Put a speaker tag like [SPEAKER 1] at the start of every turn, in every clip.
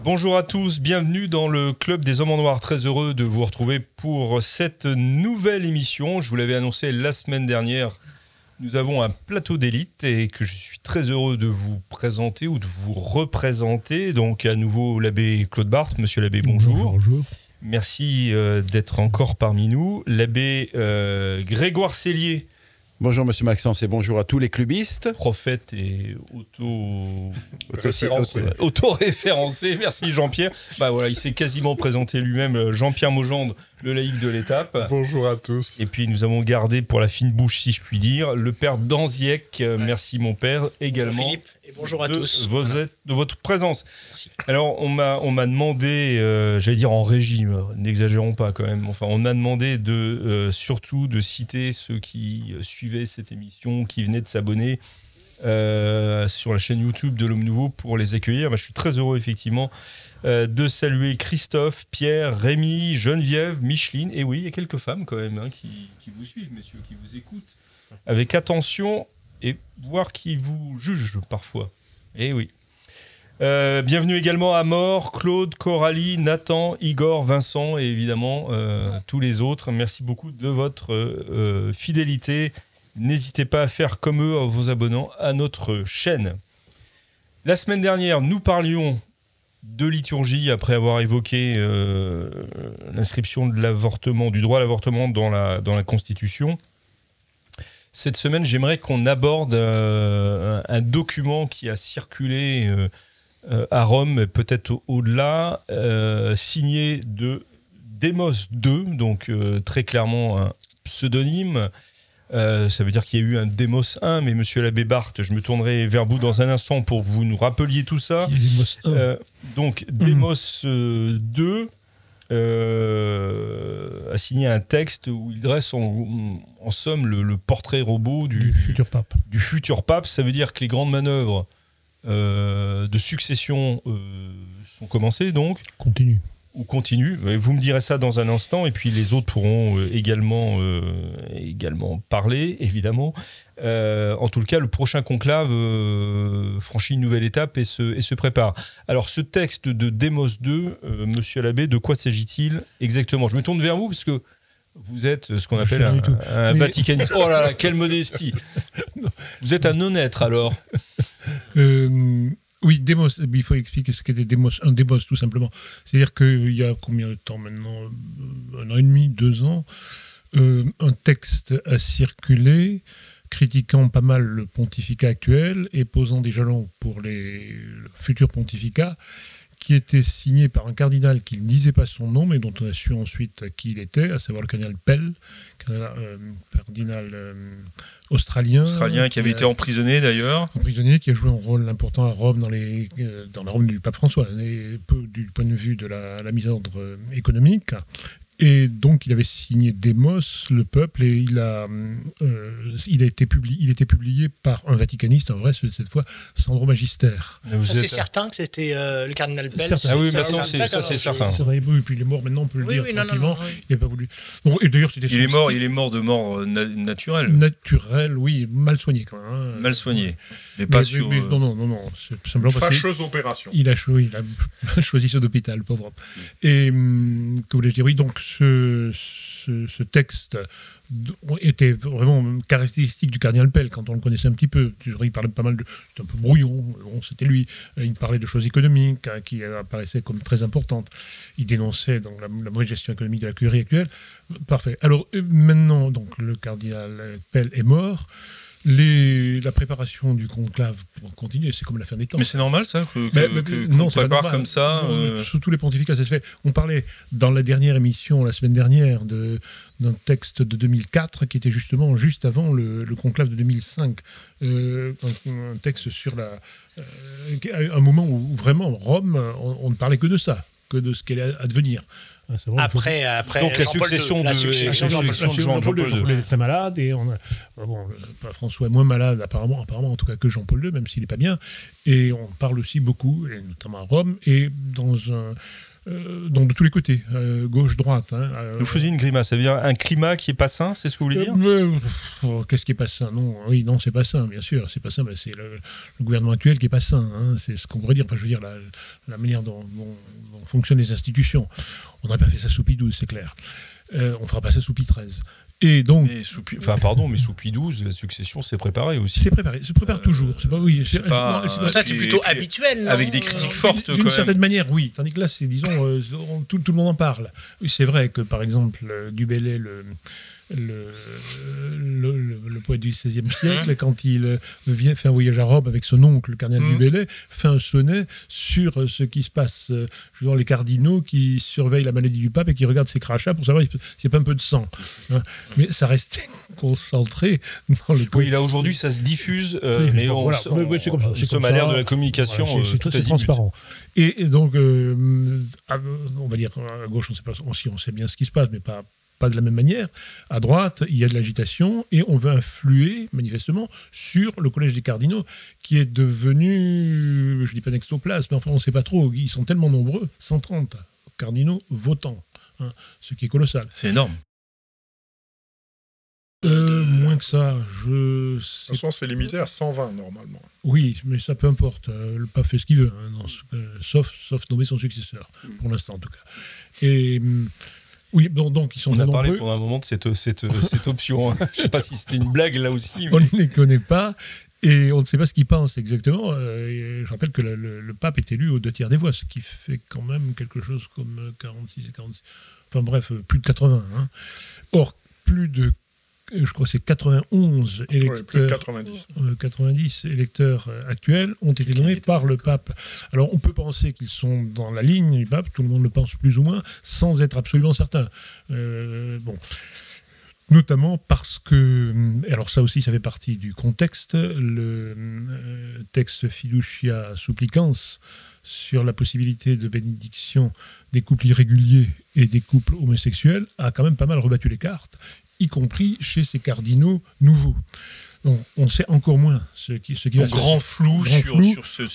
[SPEAKER 1] Bonjour à tous, bienvenue dans le Club des Hommes en Noir. Très heureux de vous retrouver pour cette nouvelle émission. Je vous l'avais annoncé la semaine dernière. Nous avons un plateau d'élite et que je suis très heureux de vous présenter ou de vous représenter. Donc à nouveau l'abbé Claude Barthes. Monsieur l'abbé, bonjour.
[SPEAKER 2] Bonjour.
[SPEAKER 1] Merci d'être encore parmi nous. L'abbé Grégoire Cellier.
[SPEAKER 3] Bonjour Monsieur Maxence et bonjour à tous les clubistes.
[SPEAKER 1] Prophète et auto-référencé. Merci Jean-Pierre. Bah voilà, il s'est quasiment présenté lui-même, Jean-Pierre Maugendre, le laïc de l'étape.
[SPEAKER 2] Bonjour à tous.
[SPEAKER 1] Et puis nous avons gardé pour la fine bouche, si je puis dire, le père Danziec. Merci mon père également.
[SPEAKER 4] Bonjour Philippe et bonjour à tous.
[SPEAKER 1] De votre présence.
[SPEAKER 4] Merci.
[SPEAKER 1] Alors on m'a demandé, j'allais dire en régie, n'exagérons pas quand même. Enfin, on m'a demandé surtout de citer ceux qui suivaient cette émission, qui venaient de s'abonner sur la chaîne YouTube de l'Homme Nouveau pour les accueillir. Je suis très heureux effectivement de saluer Christophe, Pierre, Rémi, Geneviève, Micheline. Et oui, il y a quelques femmes quand même qui vous suivent, messieurs, qui vous écoutent avec attention et voire qui vous jugent parfois. Et oui. Bienvenue également à Mort, Claude, Coralie, Nathan, Igor, Vincent et évidemment tous les autres. Merci beaucoup de votre fidélité. N'hésitez pas à faire comme eux en vous abonnant à notre chaîne. La semaine dernière, nous parlions de liturgie après avoir évoqué l'inscription de l'avortement, du droit à l'avortement dans la Constitution. Cette semaine, j'aimerais qu'on aborde un document qui a circulé à Rome, peut-être au-delà, signé de Démos II, donc très clairement un pseudonyme. Ça veut dire qu'il y a eu un Démos 1, mais monsieur l'abbé Barthes, je me tournerai vers vous dans un instant pour que vous nous rappeliez tout ça. Donc Démos 2 a signé un texte où il dresse en somme le portrait robot du
[SPEAKER 2] futur pape.
[SPEAKER 1] Du futur pape. Ça veut dire que les grandes manœuvres de succession sont commencées, donc continue. Vous me direz ça dans un instant, et puis les autres pourront également parler, évidemment. En tout cas, le prochain conclave franchit une nouvelle étape et se prépare. Alors, ce texte de Démos 2, monsieur l'abbé, de quoi s'agit-il exactement ? Je me tourne vers vous, parce que vous êtes ce qu'on appelle un vaticaniste. Oh là là, quelle modestie. Vous êtes un non-être, alors.
[SPEAKER 2] Oui, Démos, il faut expliquer ce qu'était un Démos, tout simplement. C'est-à-dire qu'il y a combien de temps maintenant ? 1 an et demi, 2 ans, un texte a circulé critiquant pas mal le pontificat actuel et posant des jalons pour le futur pontificat, qui était signé par un cardinal qui ne disait pas son nom, mais dont on a su ensuite qui il était, à savoir le cardinal Pell, cardinal australien.
[SPEAKER 1] Qui avait été emprisonné d'ailleurs.
[SPEAKER 2] Emprisonné, qui a joué un rôle important à Rome dans la Rome du pape François, du point de vue de la mise en ordre économique. Et donc, il avait signé Démos, le peuple, et il était publié par un vaticaniste, en vrai, cette fois, Sandro Magister.
[SPEAKER 4] C'est certain que c'était le cardinal Pell.
[SPEAKER 1] Ah oui, maintenant, c'est certain.
[SPEAKER 2] C'est vrai, oui, puis il est mort, maintenant, on peut le dire tranquillement. Il n'a pas voulu. Bon, et d'ailleurs, c'était
[SPEAKER 1] il est mort de mort naturelle.
[SPEAKER 2] Naturelle, oui, mal soigné quand même.
[SPEAKER 1] Mal soigné, mais pas sur...
[SPEAKER 2] Non, c'est simplement parce
[SPEAKER 5] fâcheuse opération.
[SPEAKER 2] Il a choisi ce d'hôpital, pauvre homme. Et, que voulais-je dire ? Oui, donc, ce texte était vraiment caractéristique du cardinal Pell quand on le connaissait un petit peu. Il parlait pas mal c'était un peu brouillon, c'était lui. Il parlait de choses économiques qui apparaissaient comme très importantes. Il dénonçait donc la mauvaise gestion économique de la curie actuelle. Parfait. Alors maintenant, donc le cardinal Pell est mort. La préparation du conclave continue, c'est comme la fin des temps.
[SPEAKER 1] Mais c'est normal ça qu'on prépare comme ça
[SPEAKER 2] Sous tous les pontificats, ça se fait. On parlait dans la dernière émission, la semaine dernière, d'un texte de 2004 qui était justement juste avant le conclave de 2005. Un texte sur un moment où vraiment Rome, on ne parlait que de ça, que de ce qu'elle allait advenir.
[SPEAKER 4] Après
[SPEAKER 1] donc la succession de Jean-Paul II.
[SPEAKER 2] Jean-Paul II est très malade et François est moins malade apparemment en tout cas que Jean-Paul II, même s'il n'est pas bien. Et on parle aussi beaucoup, et notamment à Rome, et dans donc de tous les côtés, gauche-droite.
[SPEAKER 1] Vous faisiez une grimace, ça veut dire un climat qui est pas sain, c'est ce que vous voulez dire
[SPEAKER 2] Qu'est-ce qui est pas sain? Non, c'est pas sain, bien sûr, c'est pas sain, mais c'est le gouvernement actuel qui est pas sain, c'est ce qu'on pourrait dire. Enfin, je veux dire, la manière dont fonctionnent les institutions. On n'aurait pas fait ça sous Pie XII, c'est clair. On fera pas ça sous Pie XIII. Et donc,
[SPEAKER 1] mais sous Pie XII, la succession s'est préparée aussi.
[SPEAKER 2] C'est préparé, se prépare toujours. C'est pas, oui,
[SPEAKER 4] ça c'est plutôt habituel.
[SPEAKER 1] Avec des critiques fortes,
[SPEAKER 2] d'une certaine manière, oui. Tandis que là, c'est, disons, tout le monde en parle. Oui, c'est vrai que, par exemple, Du Bellay, le poète du XVIe siècle, quand il vient faire un voyage à Rome avec son oncle, le cardinal Du Bellay, fait un sonnet sur ce qui se passe, dans les cardinaux qui surveillent la maladie du pape et qui regardent ses crachats pour savoir s'il n'y a pas un peu de sang. Mais ça restait concentré dans le...
[SPEAKER 1] Oui, là aujourd'hui ça se diffuse, mais c'est comme ça. Nous sommes à l'ère de la communication,
[SPEAKER 2] c'est transparent. Et donc, on va dire, à gauche, on sait bien ce qui se passe, mais pas de la même manière. À droite, il y a de l'agitation et on veut influer, manifestement, sur le collège des cardinaux, qui est devenu, je ne dis pas nextoplasme, mais enfin, on ne sait pas trop, ils sont tellement nombreux, 130 cardinaux votants, ce qui est colossal.
[SPEAKER 1] C'est énorme.
[SPEAKER 2] Moins que ça,
[SPEAKER 5] de toute façon, c'est limité à 120 normalement.
[SPEAKER 2] Oui, mais ça peu importe. Le pape fait ce qu'il veut, sauf nommer son successeur, pour l'instant en tout cas. Et... oui, donc ils sont
[SPEAKER 1] nombreux. On a parlé
[SPEAKER 2] nombreux.
[SPEAKER 1] pendant un moment de cette option. Je ne sais pas si c'était une blague là aussi. Mais...
[SPEAKER 2] On ne les connaît pas et on ne sait pas ce qu'ils pensent exactement. Je rappelle que le pape est élu aux 2 tiers des voix, ce qui fait quand même quelque chose comme 46 et 46. Enfin bref, plus de 80. Or, je crois que c'est 91 électeurs,
[SPEAKER 5] plus de 90.
[SPEAKER 2] 90 électeurs actuels ont été nommés par le pape. Alors on peut penser qu'ils sont dans la ligne du pape, tout le monde le pense plus ou moins, sans être absolument certain. Notamment parce que, alors ça aussi ça fait partie du contexte, le texte Fiducia Supplicans sur la possibilité de bénédiction des couples irréguliers et des couples homosexuels a quand même pas mal rebattu les cartes, y compris chez ces cardinaux nouveaux. Donc, on sait encore moins ce qui va se passer.
[SPEAKER 1] Grand flou sur cette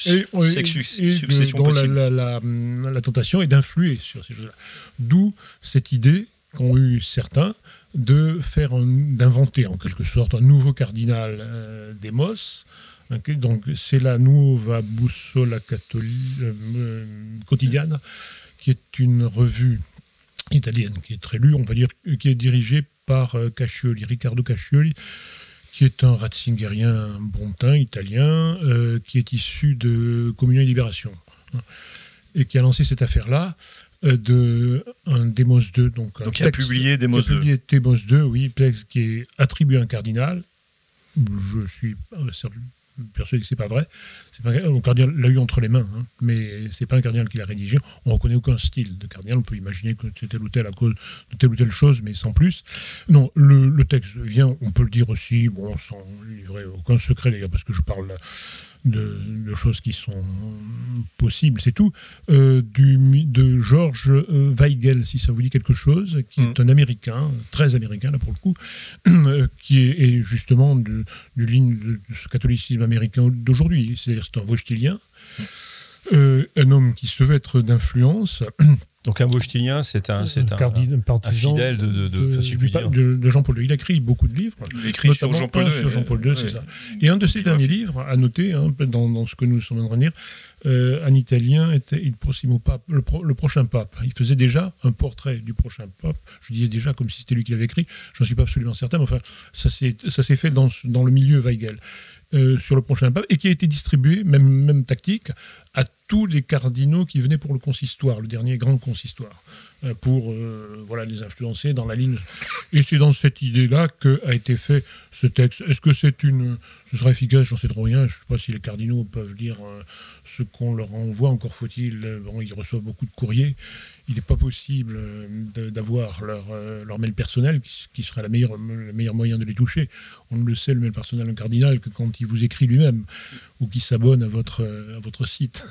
[SPEAKER 1] succession possible.
[SPEAKER 2] La tentation est d'influer sur ces choses-là. D'où cette idée qu'ont eu certains d'inventer en quelque sorte un nouveau cardinal Demos. Donc, c'est la Nuova Bussola Quotidiana, qui est une revue italienne qui est très lue, on va dire, qui est dirigée par Cascioli, Riccardo Cascioli, qui est un ratzingérien bontain italien, qui est issu de Communion et Libération, et qui a lancé cette affaire-là un Demos II. Donc
[SPEAKER 1] il a publié Demos II.
[SPEAKER 2] Demos II, oui, qui est attribué à un cardinal. Je suis persuadé que c'est pas vrai. Le cardinal l'a eu entre les mains, mais c'est pas un cardinal qui l'a rédigé. On ne reconnaît aucun style de cardinal. On peut imaginer que c'est tel ou tel à cause de telle ou telle chose, mais sans plus. Non, le texte vient, on peut le dire aussi, sans livrer aucun secret d'ailleurs, parce que je parle de choses qui sont possibles, c'est tout, de George Weigel, si ça vous dit quelque chose, qui est un Américain, très américain là pour le coup, qui est justement de ligne de ce catholicisme américain d'aujourd'hui, c'est-à-dire c'est un Wojtylien, un homme qui se veut être d'influence.
[SPEAKER 1] Donc un Wojtylien, c'est un fidèle
[SPEAKER 2] de Jean-Paul II. Il a écrit beaucoup de livres.
[SPEAKER 1] Il a écrit sur Jean-Paul II.
[SPEAKER 2] Sur Jean-Paul II, c'est ça. Et un de ses derniers livres, à noter, dans ce que nous sommes en train de dire, un Italien était Il Prossimo Pape, le prochain pape. Il faisait déjà un portrait du prochain pape. Je disais déjà comme si c'était lui qui l'avait écrit. J'en suis pas absolument certain, mais enfin, ça s'est fait dans le milieu Weigel. Sur le prochain pape, et qui a été distribué, même tactique, à tous les cardinaux qui venaient pour le consistoire, le dernier grand consistoire, pour les influencer dans la ligne. Et c'est dans cette idée-là qu'a été fait ce texte. Est-ce que ce sera efficace? J'en sais trop rien. Je ne sais pas si les cardinaux peuvent lire ce qu'on leur envoie. Encore faut-il, ils reçoivent beaucoup de courriers. Il n'est pas possible d'avoir leur mail personnel, qui serait le meilleur moyen de les toucher. On ne le sait, le mail personnel d'un cardinal, que quand il vous écrit lui-même, ou qu'il s'abonne à votre site.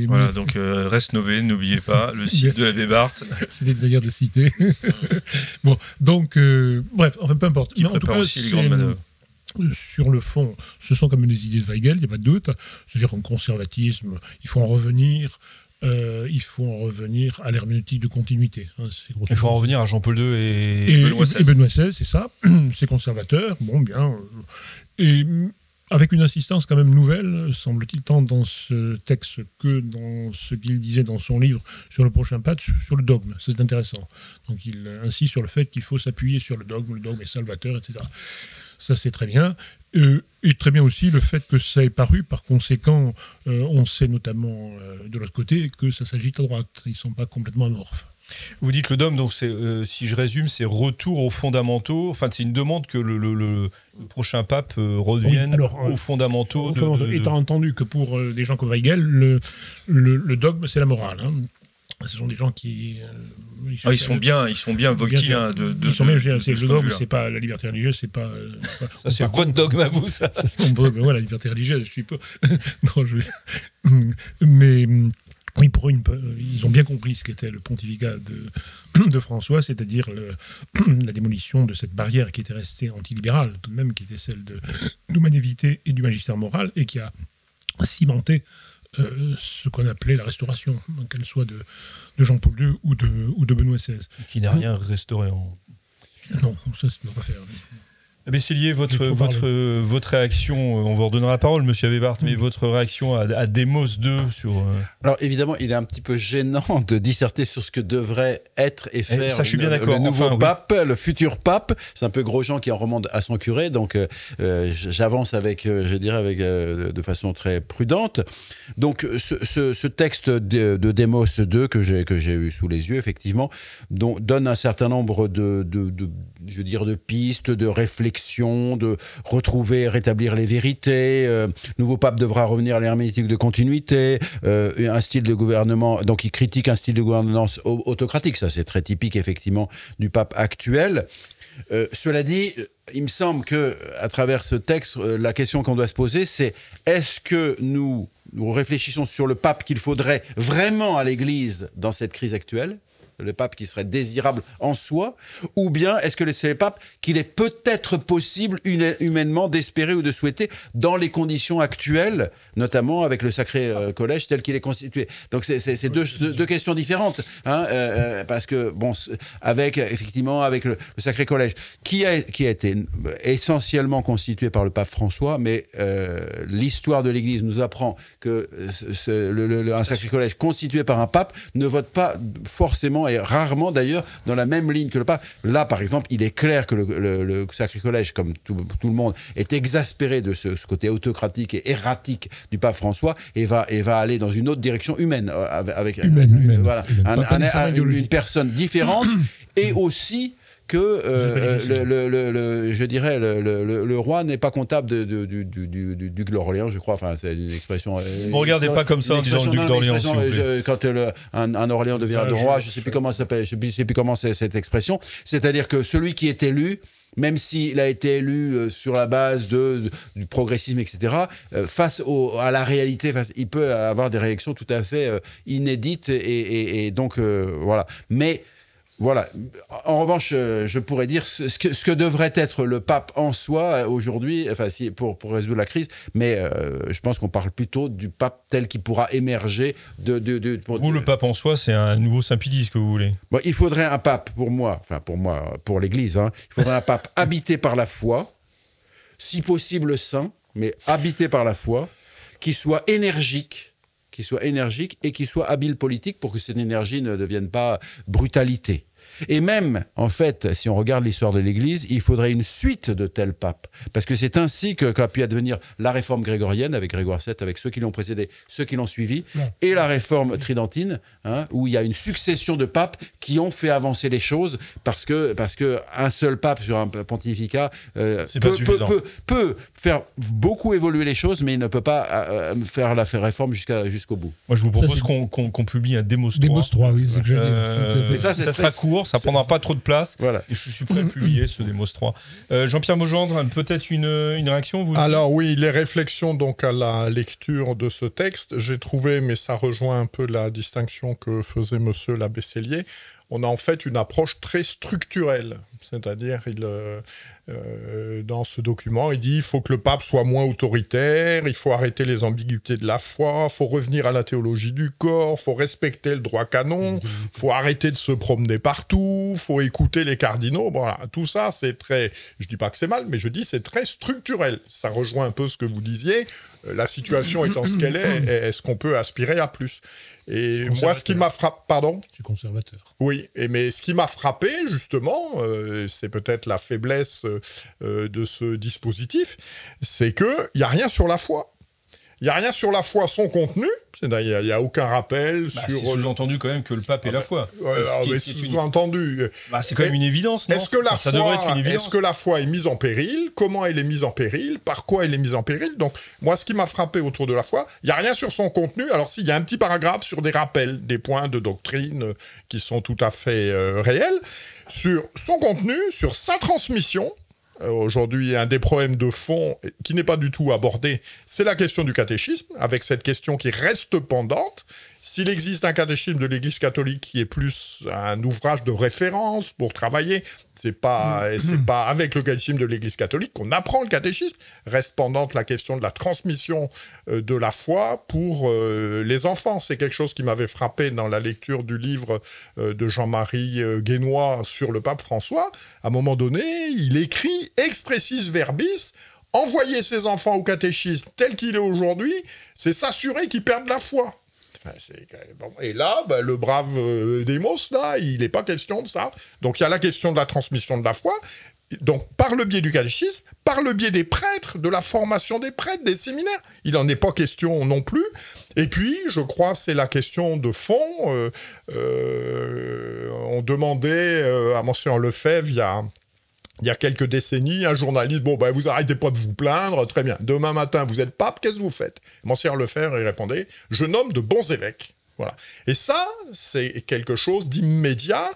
[SPEAKER 1] Voilà, donc reste nové, n'oubliez pas, le site de l'abbé Barthes.
[SPEAKER 2] C'était une manière de le citer. Bon, donc, bref, enfin, peu importe.
[SPEAKER 1] Qui prépare aussi les grandes manœuvres.
[SPEAKER 2] Sur le fond, ce sont comme les idées de Weigel, il n'y a pas de doute. C'est-à-dire qu'en conservatisme, il faut en revenir il faut en revenir à l'herméneutique de continuité. Hein,
[SPEAKER 1] il faut en revenir à Jean-Paul II et Benoît XVI.
[SPEAKER 2] Et Benoît XVI, c'est ça. C'est conservateur. Bon, bien. Et avec une insistance quand même nouvelle, semble-t-il, tant dans ce texte que dans ce qu'il disait dans son livre sur le prochain pape, sur le dogme. C'est intéressant. Donc il insiste sur le fait qu'il faut s'appuyer sur le dogme est salvateur, etc. Ça, c'est très bien. Et très bien aussi le fait que ça est paru. Par conséquent, on sait notamment de l'autre côté que ça s'agit à droite. Ils ne sont pas complètement amorphes.
[SPEAKER 1] Vous dites le dogme, donc si je résume, c'est retour aux fondamentaux. Enfin, c'est une demande que le prochain pape revienne aux fondamentaux.
[SPEAKER 2] Étant entendu que pour des gens comme Weigel, le dogme, c'est la morale. Hein. Ce sont des gens qui...
[SPEAKER 1] ils sont bien voctiliens de
[SPEAKER 2] ils sont bien, le dogme, c'est pas la liberté religieuse, c'est pas...
[SPEAKER 1] ça, c'est votre dogme à vous, ça.
[SPEAKER 2] C'est mon dogme, la liberté religieuse, je suis pas... non, mais... Oui, ils ont bien compris ce qu'était le pontificat de François, c'est-à-dire la démolition de cette barrière qui était restée antilibérale, tout de même, qui était celle de l'humanité et du magistère moral, et qui a cimenté ce qu'on appelait la restauration, qu'elle soit de Jean-Paul II ou de Benoît XVI.
[SPEAKER 1] Qui n'a rien restauré.
[SPEAKER 2] Non, ça c'est notre affaire.
[SPEAKER 1] Bessélier, votre réaction, on vous redonnera la parole, monsieur Abébart, mais votre réaction à Démos 2 sur...
[SPEAKER 3] Alors évidemment, il est un petit peu gênant de disserter sur ce que devrait être et faire
[SPEAKER 1] le
[SPEAKER 3] nouveau pape, le futur pape. C'est un peu Grosjean qui en remonte à son curé, donc j'avance de façon très prudente. Donc ce texte de Démos 2 que j'ai eu sous les yeux, effectivement, donne un certain nombre de pistes, de réflexions, de retrouver, rétablir les vérités. Nouveau pape devra revenir à l'herméneutique de continuité, un style de gouvernement, donc il critique un style de gouvernance autocratique, ça c'est très typique effectivement du pape actuel. Cela dit, il me semble que à travers ce texte, la question qu'on doit se poser, c'est est-ce que nous réfléchissons sur le pape qu'il faudrait vraiment à l'Église dans cette crise actuelle, le pape qui serait désirable en soi, ou bien est-ce que c'est le pape qu'il est peut-être possible humainement d'espérer ou de souhaiter dans les conditions actuelles, notamment avec le Sacré Collège tel qu'il est constitué. Donc c'est deux questions différentes, hein, parce que bon, avec le Sacré Collège qui a été essentiellement constitué par le pape François, mais l'histoire de l'Église nous apprend que un Sacré Collège constitué par un pape ne vote pas forcément et rarement d'ailleurs dans la même ligne que le pape. Là, par exemple, il est clair que le Sacré Collège, comme tout le monde, est exaspéré de ce côté autocratique et erratique du pape François et va aller dans une autre direction humaine, avec une personne différente et aussi que le roi n'est pas comptable du duc d'Orléans, je crois. Enfin, c'est une expression.
[SPEAKER 1] Ne regardez pas comme ça en disant le duc d'Orléans.
[SPEAKER 3] Quand un Orléans devient le roi, je ne sais plus comment ça s'appelle. Je sais plus comment c'est cette expression. C'est-à-dire que celui qui est élu, même s'il a été élu sur la base du progressisme, etc., face à la réalité, il peut avoir des réactions tout à fait inédites et donc voilà. Mais voilà. En revanche, je pourrais dire ce que devrait être le pape en soi aujourd'hui, enfin, pour résoudre la crise, mais je pense qu'on parle plutôt du pape tel qu'il pourra émerger
[SPEAKER 1] Vous, le pape en soi, c'est un nouveau Saint-Pédis, que vous voulez.
[SPEAKER 3] Bon, il faudrait un pape, pour l'Église, hein, il faudrait un pape habité par la foi, si possible saint, mais habité par la foi, qui soit énergique et qui soit habile politique pour que cette énergie ne devienne pas brutalité. Et même, en fait, si on regarde l'histoire de l'Église, il faudrait une suite de tels papes. Parce que c'est ainsi qu'a pu advenir la réforme grégorienne, avec Grégoire VII, avec ceux qui l'ont précédé, ceux qui l'ont suivi, et la réforme tridentine, hein, où il y a une succession de papes qui ont fait avancer les choses, parce que un seul pape sur un pontificat peut faire beaucoup évoluer les choses, mais il ne peut pas faire la réforme jusqu'au bout.
[SPEAKER 1] Moi, je vous propose qu'on publie un Démos 3.
[SPEAKER 2] Démos 3, oui, c'est que je dis.
[SPEAKER 1] Ça sera court, ça prendra pas trop de place.
[SPEAKER 3] Voilà.
[SPEAKER 1] Et je suis prêt à publier ce Démos 3. Jean-Pierre Maugendre, peut-être une réaction vous
[SPEAKER 5] Alors oui, les réflexions donc à la lecture de ce texte, j'ai trouvé, mais ça rejoint un peu la distinction que faisait monsieur l'abbé Sellier, on a en fait une approche très structurelle. C'est-à-dire, dans ce document, il dit il faut que le pape soit moins autoritaire, il faut arrêter les ambiguïtés de la foi, il faut revenir à la théologie du corps, il faut respecter le droit canon, il faut arrêter de se promener partout, il faut écouter les cardinaux. Voilà, tout ça, c'est très... Je ne dis pas que c'est mal, mais je dis c'est très structurel. Ça rejoint un peu ce que vous disiez. La situation étant ce qu'elle est-ce qu'on peut aspirer à plus? Et moi, ce qui m'a frappé... Pardon?
[SPEAKER 2] Je suis conservateur.
[SPEAKER 5] Oui, mais ce qui m'a frappé, justement, c'est peut-être la faiblesse de ce dispositif, c'est qu'il n'y a rien sur la foi. Il n'y a rien sur la foi, son contenu. Il n'y a aucun rappel sur...
[SPEAKER 1] C'est sous-entendu quand même que le pape est la foi.
[SPEAKER 5] Sous-entendu.
[SPEAKER 1] C'est quand même une évidence, non?
[SPEAKER 5] Est-ce que la foi est mise en péril? Comment elle est mise en péril? Par quoi elle est mise en péril? Donc, moi, ce qui m'a frappé autour de la foi, il n'y a rien sur son contenu. Alors, s'il y a un petit paragraphe sur des rappels, des points de doctrine qui sont tout à fait réels, sur son contenu, sur sa transmission. Aujourd'hui, un des problèmes de fond qui n'est pas du tout abordé, c'est la question du catéchisme, avec cette question qui reste pendante. S'il existe un catéchisme de l'Église catholique qui est plus un ouvrage de référence pour travailler, c'est pas avec le catéchisme de l'Église catholique qu'on apprend le catéchisme. Reste pendante la question de la transmission de la foi pour les enfants. C'est quelque chose qui m'avait frappé dans la lecture du livre de Jean-Marie Guénois sur le pape François. À un moment donné, il écrit « expressis verbis », envoyer ses enfants au catéchisme tel qu'il est aujourd'hui, c'est s'assurer qu'ils perdent la foi. Et là, le brave Démos, là, il n'est pas question de ça. Donc il y a la question de la transmission de la foi, donc par le biais du catéchisme, par le biais des prêtres, de la formation des prêtres, des séminaires. Il n'en est pas question non plus. Et puis, je crois, c'est la question de fond. On demandait à Monseigneur Lefebvre, il y a quelques décennies, un journaliste, vous arrêtez pas de vous plaindre, très bien. Demain matin, vous êtes pape, qu'est-ce que vous faites? Monseigneur Lefebvre, il répondait, je nomme de bons évêques. Voilà. Et ça, c'est quelque chose d'immédiat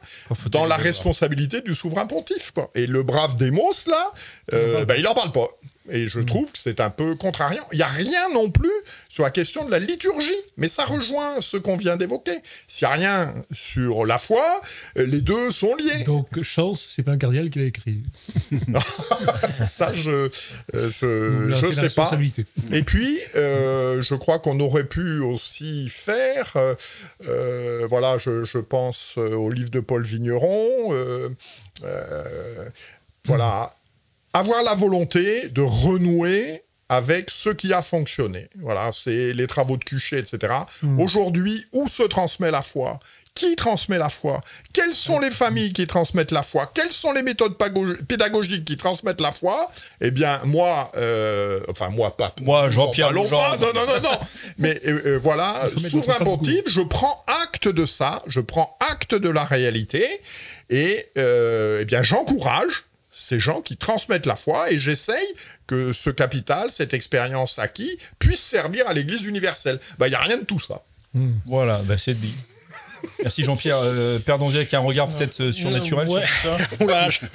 [SPEAKER 5] dans la responsabilité du souverain pontife, quoi. Et le brave Démos, là, il n'en parle pas. Et je trouve que c'est un peu contrariant. Il n'y a rien non plus sur la question de la liturgie, mais ça rejoint ce qu'on vient d'évoquer. S'il n'y a rien sur la foi, les deux sont liés.
[SPEAKER 2] Donc, Chance, c'est pas un cardinal qui l'a écrit.
[SPEAKER 5] Ça, je sais pas. Et puis, je crois qu'on aurait pu aussi faire, je pense au livre de Paul Vigneron, avoir la volonté de renouer avec ce qui a fonctionné. Voilà, c'est les travaux de Cuchet, etc. Aujourd'hui, où se transmet la foi? Qui transmet la foi? Quelles sont les familles qui transmettent la foi? Quelles sont les méthodes pédagogiques qui transmettent la foi? Eh bien, moi, Jean-Pierre Longchamp, non. Mais souverain pontife, je prends acte de ça, je prends acte de la réalité, et j'encourage ces gens qui transmettent la foi, et j'essaye que ce capital, cette expérience acquise, puisse servir à l'Église universelle. Il n'y a rien de tout ça.
[SPEAKER 1] Voilà, c'est dit. Merci Jean-Pierre. Père d'Angers, avec un regard peut-être surnaturel sur tout ça.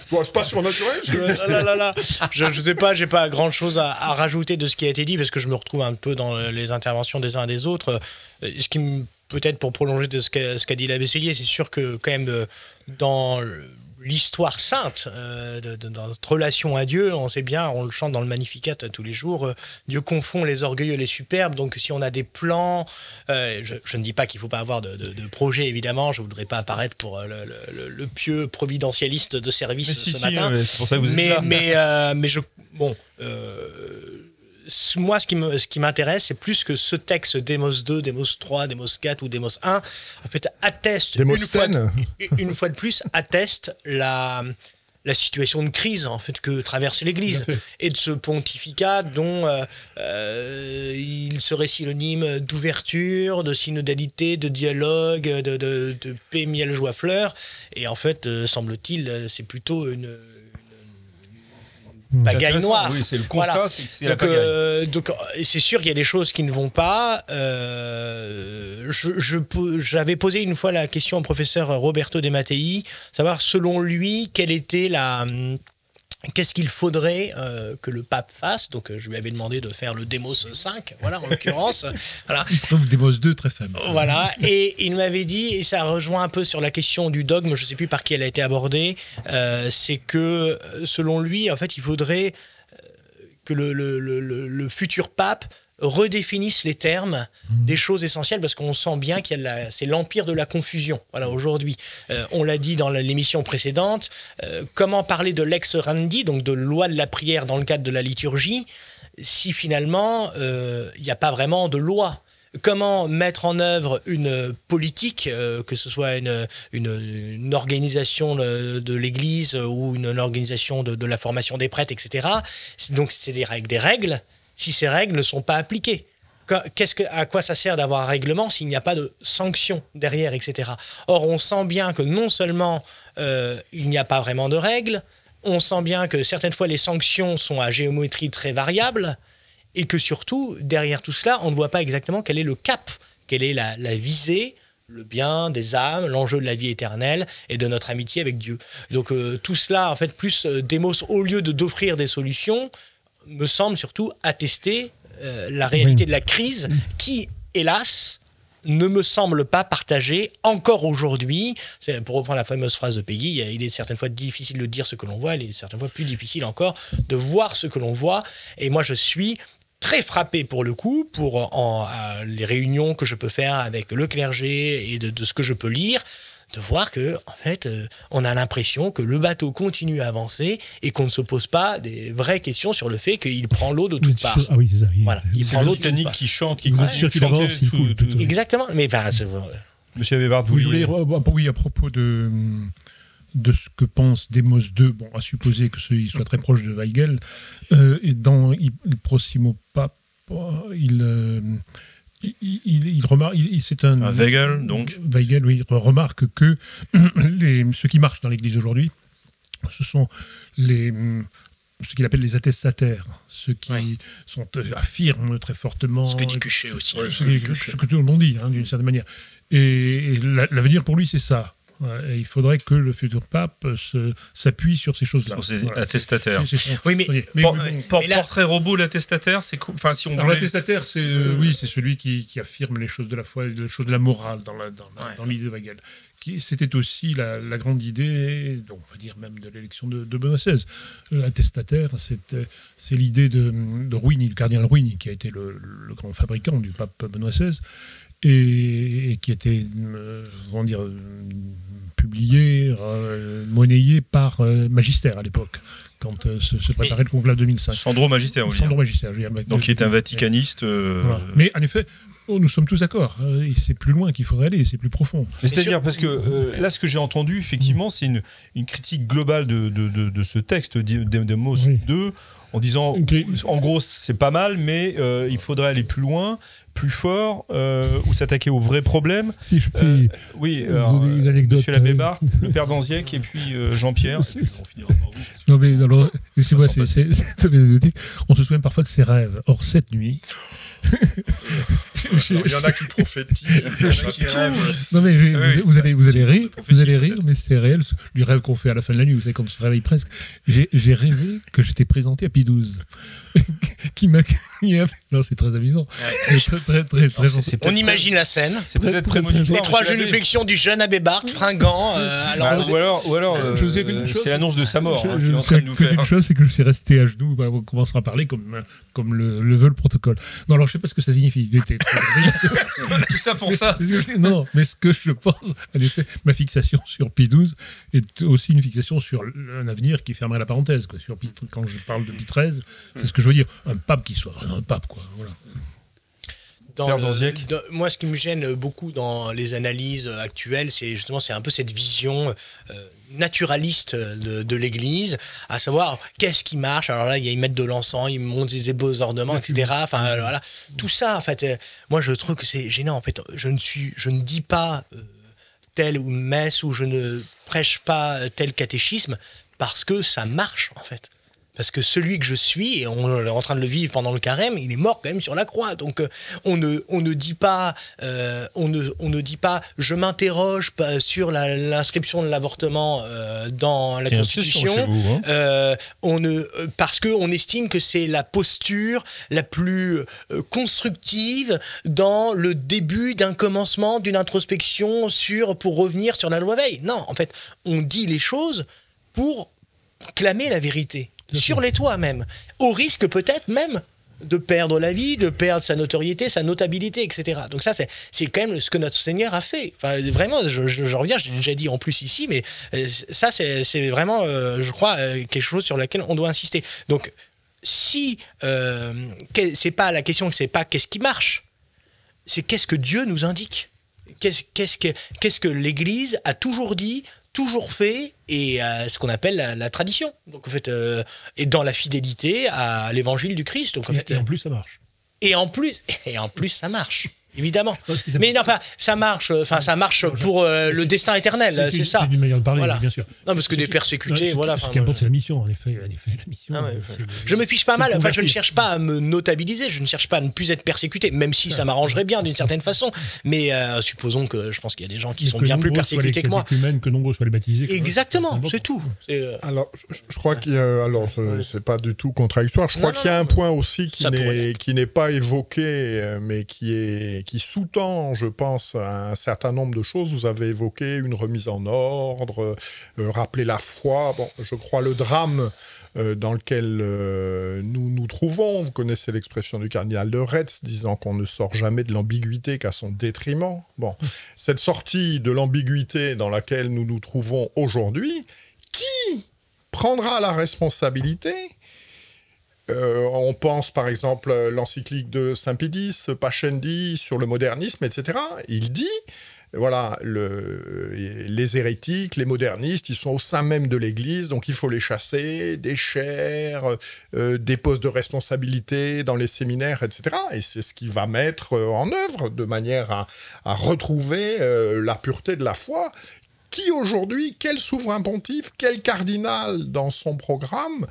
[SPEAKER 5] C'est pas surnaturel.
[SPEAKER 4] Je ne sais pas, j'ai pas grand-chose à rajouter de ce qui a été dit, parce que je me retrouve un peu dans les interventions des uns et des autres. Ce qui me, peut-être pour prolonger de ce qu'a dit l'abbé Sellier, c'est sûr que quand même dans l'histoire sainte de notre relation à Dieu, on sait bien, on le chante dans le Magnificat tous les jours, Dieu confond les orgueilleux et les superbes. Donc si on a des plans, je ne dis pas qu'il ne faut pas avoir de projet, évidemment, je ne voudrais pas apparaître pour le pieux providentialiste de service ce matin.
[SPEAKER 1] C'est pour ça que vous êtes là.
[SPEAKER 4] Moi, ce qui m'intéresse, c'est plus que ce texte Démos 2, Démos 3, Démos 4 ou Démos 1, en fait, atteste, une fois de plus, atteste la situation de crise en fait que traverse l'Église et de ce pontificat dont il serait synonyme d'ouverture, de synodalité, de dialogue, de paix, miel, joie, fleurs. Et en fait, semble-t-il, c'est plutôt une pagaille noire.
[SPEAKER 1] Oui, c'est le constat, voilà. C'est que c'est
[SPEAKER 4] donc,
[SPEAKER 1] la pagaille.
[SPEAKER 4] Donc, c'est sûr qu'il y a des choses qui ne vont pas. J'avais posé une fois la question au professeur Roberto De Mattei, savoir selon lui quelle était qu'est-ce qu'il faudrait que le pape fasse. Donc je lui avais demandé de faire le Démos 5, voilà, en l'occurrence. Voilà.
[SPEAKER 2] Il trouve Démos 2 très faible.
[SPEAKER 4] Voilà, et il m'avait dit, et ça rejoint un peu sur la question du dogme, je ne sais plus par qui elle a été abordée, c'est que selon lui, en fait, il faudrait que le futur pape redéfinissent les termes des choses essentielles, parce qu'on sent bien qu'il y a c'est l'empire de la confusion. Voilà, aujourd'hui, on l'a dit dans l'émission précédente, comment parler de lex orandi, donc de loi de la prière dans le cadre de la liturgie, si finalement il n'y a pas vraiment de loi. Comment mettre en œuvre une politique, que ce soit une organisation de l'Église ou une organisation de la formation des prêtres, etc. Donc c'est des règles, si ces règles ne sont pas appliquées. À quoi ça sert d'avoir un règlement s'il n'y a pas de sanctions derrière, etc. Or, on sent bien que non seulement il n'y a pas vraiment de règles, on sent bien que certaines fois les sanctions sont à géométrie très variable, et que surtout, derrière tout cela, on ne voit pas exactement quel est le cap, quelle est la visée, le bien des âmes, l'enjeu de la vie éternelle et de notre amitié avec Dieu. Donc tout cela, en fait, plus Démos, au lieu d'offrir des solutions, me semble surtout attester la réalité de la crise qui, hélas, ne me semble pas partagée encore aujourd'hui. Pour reprendre la fameuse phrase de Peggy, il est certaines fois difficile de dire ce que l'on voit, il est certaines fois plus difficile encore de voir ce que l'on voit. Et moi, je suis très frappé pour le coup, les réunions que je peux faire avec le clergé et de ce que je peux lire, de voir que, en fait, on a l'impression que le bateau continue à avancer et qu'on ne se pose pas des vraies questions sur le fait qu'il prend l'eau de toutes parts.
[SPEAKER 2] Ah oui, c'est ça.
[SPEAKER 4] Voilà, il prend l'eau de toutes parts.
[SPEAKER 1] Qui chante, qui
[SPEAKER 2] chantait tout.
[SPEAKER 4] Exactement. Mais
[SPEAKER 1] Monsieur Abébard,
[SPEAKER 2] oui, oui, à propos de ce que pense Démos 2, bon, à supposer que il soit très proche de Weigel, et dans Il Prossimo Pape, il remarque, c'est un
[SPEAKER 1] Weigel, donc.
[SPEAKER 2] Weigel, oui, remarque que ce qui marche dans l'Église aujourd'hui, ce sont ce qu'il appelle les attestataires, ceux qui affirment très fortement.
[SPEAKER 4] Ce que dit Cuchet aussi.
[SPEAKER 2] Ce que tout le monde dit, d'une certaine manière. Et l'avenir pour lui, c'est ça. Et il faudrait que le futur pape s'appuie sur ces choses-là.
[SPEAKER 1] Sur ces attestataires.
[SPEAKER 4] Oui, mais
[SPEAKER 1] portrait robot, l'attestataire, c'est quoi? Enfin, si on voulait...
[SPEAKER 2] L'attestataire, c'est celui qui affirme les choses de la foi, les choses de la morale dans l'idée de Weigel. C'était aussi la grande idée, donc on va dire même de l'élection de Benoît XVI. L'attestataire, c'est l'idée de Ruini, du cardinal Ruini, qui a été le grand fabricant du pape Benoît XVI. Et qui était, publié, monnayé par Magister à l'époque, quand se préparait le conclave 2005.
[SPEAKER 1] Sandro Magister, oui.
[SPEAKER 2] Sandro Magister, je veux dire.
[SPEAKER 1] Donc il est un vaticaniste.
[SPEAKER 2] Voilà. Mais en effet, nous sommes tous d'accord. C'est plus loin qu'il faudrait aller, c'est plus profond.
[SPEAKER 1] C'est-à-dire, parce que là, ce que j'ai entendu, effectivement, c'est une critique globale de ce texte Démos 2, en disant, en gros, c'est pas mal, mais il faudrait aller plus loin, plus fort, ou s'attaquer aux vrais problèmes.
[SPEAKER 2] Si je puis
[SPEAKER 1] une anecdote, Monsieur Labébart, le père d'Anziec et puis Jean-Pierre. On finira par vous.
[SPEAKER 2] Non mais alors, excusez-moi, c'est anecdotique. On se souvient parfois de ses rêves. Or, cette nuit...
[SPEAKER 5] Il y en a qui prophétisent, il y en a qui rêvent.
[SPEAKER 2] Non mais vous allez rire, mais c'est réel. Le rêve qu'on fait à la fin de la nuit, vous savez, quand on se réveille presque. J'ai rêvé que j'étais présenté à Pie XII. Non, c'est très amusant.
[SPEAKER 4] Ouais. On imagine la scène.
[SPEAKER 1] C'est peut-être prémonitoire.
[SPEAKER 4] Les trois génuflexions du jeune abbé Barthes, fringant.
[SPEAKER 1] Ou alors c'est l'annonce de sa mort qu'il est en train de nous faire.
[SPEAKER 2] Une chose, c'est que je suis resté à genoux. On commencera à parler comme le veut le protocole. Non, alors je sais pas ce que ça signifie.
[SPEAKER 1] Tout ça pour ça.
[SPEAKER 2] Non, mais ce que je pense, en effet, ma fixation sur Pie XII est aussi une fixation sur un avenir qui fermerait la parenthèse. Quand je parle de Pie XIII, c'est ce que je veux dire. Un pape qui soit vraiment un pape, quoi. Voilà.
[SPEAKER 4] Moi, ce qui me gêne beaucoup dans les analyses actuelles, c'est un peu cette vision naturaliste de l'Église, à savoir qu'est-ce qui marche. Alors là, ils mettent de l'encens, ils montent des beaux ornements, etc. Enfin, voilà. Tout ça, en fait, moi, je trouve que c'est gênant. En fait, je ne dis pas telle ou messe, ou je ne prêche pas tel catéchisme parce que ça marche, en fait. parce que celui que je suis, et on est en train de le vivre pendant le carême, il est mort quand même sur la croix. Donc on ne dit pas, je m'interroge sur l'inscription de l'avortement dans la Constitution,
[SPEAKER 1] chez vous, hein.
[SPEAKER 4] Parce qu'on estime que c'est la posture la plus constructive dans le début d'un commencement d'une introspection pour revenir sur la loi Veil. Non, en fait, on dit les choses pour clamer la vérité, sur les toits même, au risque peut-être même de perdre la vie, de perdre sa notoriété, sa notabilité, etc. Donc ça, c'est quand même ce que notre Seigneur a fait. Enfin, vraiment, je reviens, je l'ai déjà dit en plus ici, mais ça, c'est vraiment, je crois, quelque chose sur lequel on doit insister. Donc, si c'est pas la question, c'est pas qu'est-ce qui marche, c'est qu'est-ce que Dieu nous indique. Qu'est-ce que l'Église a toujours dit, toujours fait, et ce qu'on appelle la tradition. Donc en fait, et dans la fidélité à l'Évangile du Christ. Donc, en fait,
[SPEAKER 2] et en plus, ça marche.
[SPEAKER 4] Et en plus, ça marche. Évidemment. Mais non, ça marche pour le destin éternel, c'est ça.
[SPEAKER 2] C'est d'une manière de parler,
[SPEAKER 4] voilà.
[SPEAKER 2] Bien sûr.
[SPEAKER 4] Non, parce que des persécutés, voilà.
[SPEAKER 2] Ce qui importe, c'est la mission, en effet. La mission.
[SPEAKER 4] Je me fiche pas mal. Enfin, je ne cherche pas à me notabiliser, je ne cherche pas à ne plus être persécuté, même si ça m'arrangerait bien d'une certaine façon. Mais supposons que je pense qu'il y a des gens qui sont bien plus persécutés que moi.
[SPEAKER 2] Que nombreux soient les baptisés.
[SPEAKER 4] Exactement, c'est tout.
[SPEAKER 5] Alors, je crois qu'il y a, c'est pas du tout contradictoire. Je crois qu'il y a un point aussi qui n'est pas évoqué, mais qui sous-tend, je pense, un certain nombre de choses. Vous avez évoqué une remise en ordre, rappeler la foi. Bon, je crois le drame dans lequel nous nous trouvons. Vous connaissez l'expression du cardinal de Retz disant qu'on ne sort jamais de l'ambiguïté qu'à son détriment. Bon, cette sortie de l'ambiguïté dans laquelle nous nous trouvons aujourd'hui, qui prendra la responsabilité ? On pense par exemple à l'encyclique de Saint-Pédis, Pascendi, sur le modernisme, etc. Il dit, voilà, les hérétiques, les modernistes, ils sont au sein même de l'Église, donc il faut les chasser, des chaires, des postes de responsabilité dans les séminaires, etc. Et c'est ce qui va mettre en œuvre de manière à retrouver la pureté de la foi. Qui aujourd'hui, quel souverain pontife, quel cardinal dans son programme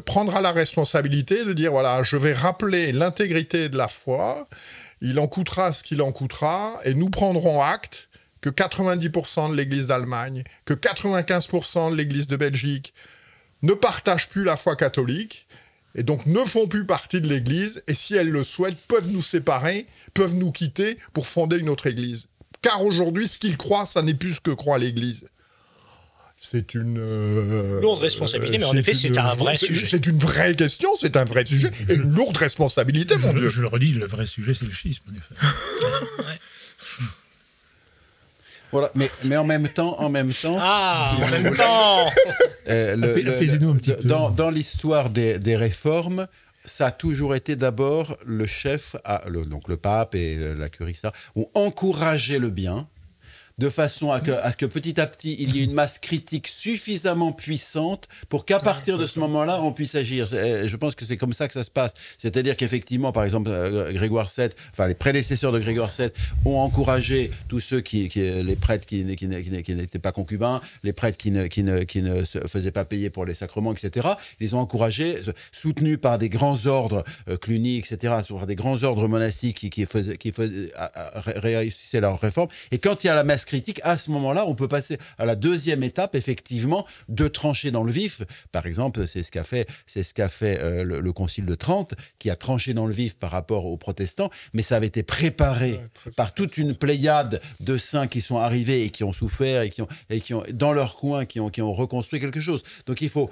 [SPEAKER 5] prendra la responsabilité de dire, voilà, je vais rappeler l'intégrité de la foi, il en coûtera ce qu'il en coûtera, et nous prendrons acte que 90% de l'Église d'Allemagne, que 95% de l'Église de Belgique ne partagent plus la foi catholique, et donc ne font plus partie de l'Église, et si elles le souhaitent, peuvent nous séparer, peuvent nous quitter pour fonder une autre Église. Car aujourd'hui, ce qu'ils croient, ça n'est plus ce que croit l'Église. C'est une...
[SPEAKER 4] lourde responsabilité, mais en effet, c'est un vrai sujet.
[SPEAKER 5] C'est une vraie question, c'est un vrai sujet, et une lourde responsabilité, mon Dieu.
[SPEAKER 2] Je le redis, le vrai sujet, c'est le schisme, en effet.
[SPEAKER 3] Voilà, mais en même temps...
[SPEAKER 4] En même temps
[SPEAKER 3] dans l'histoire des réformes, ça a toujours été d'abord le chef, donc le pape et la curie, ça, ont encouragé le bien, de façon à que petit à petit, il y ait une masse critique suffisamment puissante pour qu'à partir de ce moment-là, on puisse agir. Je pense que c'est comme ça que ça se passe. C'est-à-dire qu'effectivement, par exemple, Grégoire VII, enfin les prédécesseurs de Grégoire VII, ont encouragé tous ceux les prêtres qui n'étaient pas concubins, les prêtres qui ne se faisaient pas payer pour les sacrements, etc. Ils les ont encouragés, soutenus par des grands ordres, Cluny, etc., par des grands ordres monastiques qui réussissaient leur réforme. Et quand il y a la messe critique, à ce moment-là, on peut passer à la deuxième étape, effectivement, de trancher dans le vif. Par exemple, c'est ce qu'a fait le Concile de Trente, qui a tranché dans le vif par rapport aux protestants, mais ça avait été préparé par toute une pléiade de saints qui sont arrivés et qui ont souffert et qui ont dans leur coin, qui ont reconstruit quelque chose. Donc il faut